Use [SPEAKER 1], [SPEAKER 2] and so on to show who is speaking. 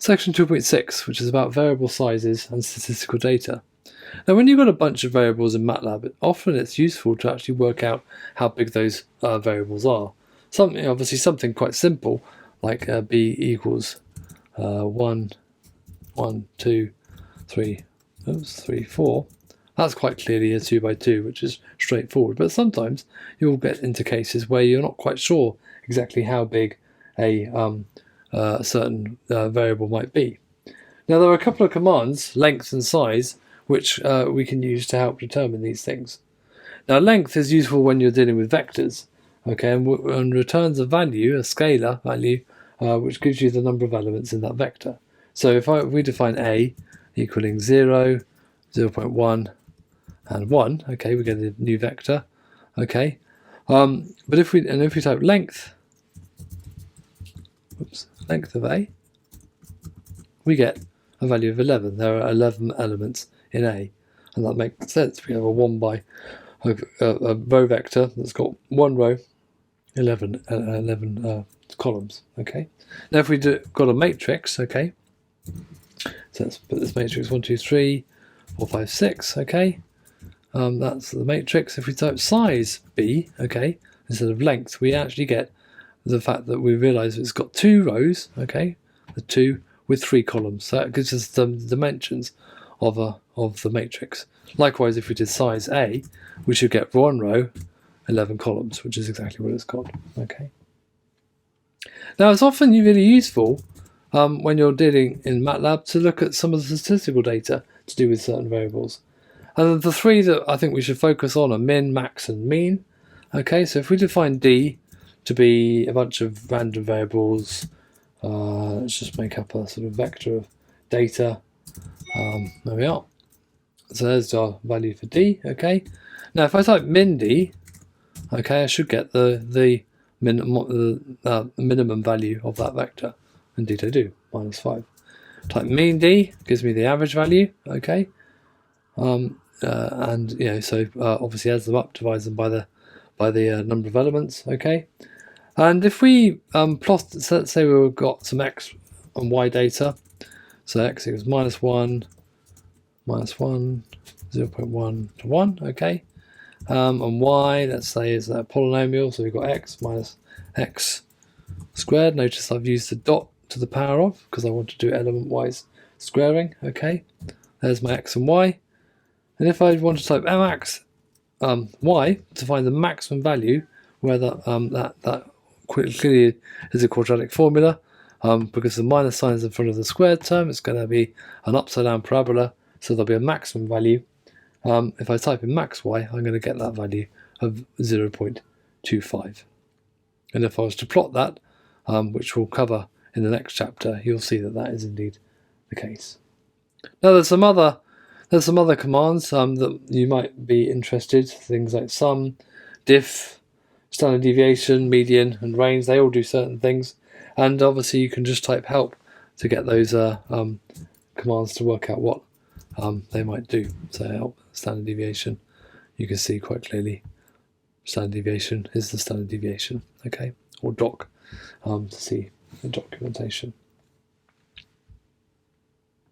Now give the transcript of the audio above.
[SPEAKER 1] Section 2.6, which is about variable sizes and statistical data. Now, when you've got a bunch of variables in MATLAB, often it's useful to actually work out how big those variables are. Obviously something quite simple, like b equals 1, 1, 2, 3, 3, 4. That's quite clearly a 2 by 2, which is straightforward. But sometimes you'll get into cases where you're not quite sure exactly how big a certain variable might be. Now, there are a couple of commands, length and size, which we can use to help determine these things. Now, length is useful when you're dealing with vectors, okay, and returns a value, a scalar value, which gives you the number of elements in that vector. So if we define a equaling 0, 0.1, and 1, okay, we get a new vector, okay. But if we type length, length of a, we get a value of 11. There are 11 elements in A, and that makes sense. We have a a row vector that's got one row, 11 columns. Okay. Now, if we got a matrix, okay, so let's put this matrix 1, 2, 3, 4, 5, 6. Okay, that's the matrix. If we type size B, okay, instead of length, we actually get the fact that we realise it's got 2 rows. Okay, the 2 with 3 columns. So that gives us the dimensions of the matrix. Likewise, if we did size A, we should get 1 row, 11 columns, which is exactly what it's got. Okay. Now, it's often really useful when you're dealing in MATLAB to look at some of the statistical data to do with certain variables. And the 3 that I think we should focus on are min, max, and mean. Okay, so if we define D to be a bunch of random variables, let's just make up a sort of vector of data. There we are. So there's our value for D. Okay. Now, if I type min D, okay, I should get the minimum value of that vector. Indeed, I do, -5. Type mean D gives me the average value. Okay. And so obviously adds them up, divides them by the number of elements. Okay. And if we plot, so let's say we've got some x and y data. So x equals -1, -1, 0.1 to 1, okay. And y, let's say, is a polynomial, so we've got x minus x squared. Notice I've used the dot to the power of, because I want to do element-wise squaring, okay. There's my x and y. And if I want to type max y to find the maximum value, where that clearly is a quadratic formula, because the minus sign is in front of the squared term, it's going to be an upside down parabola, so there'll be a maximum value. If I type in max y, I'm going to get that value of 0.25. And if I was to plot that, which we'll cover in the next chapter, you'll see that that is indeed the case. Now, there's some other commands that you might be interested. Things like sum, diff, standard deviation, median, and range. They all do certain things. And obviously you can just type help to get those commands to work out what they might do. So help, standard deviation, you can see quite clearly standard deviation is the standard deviation, okay, or doc, to see the documentation.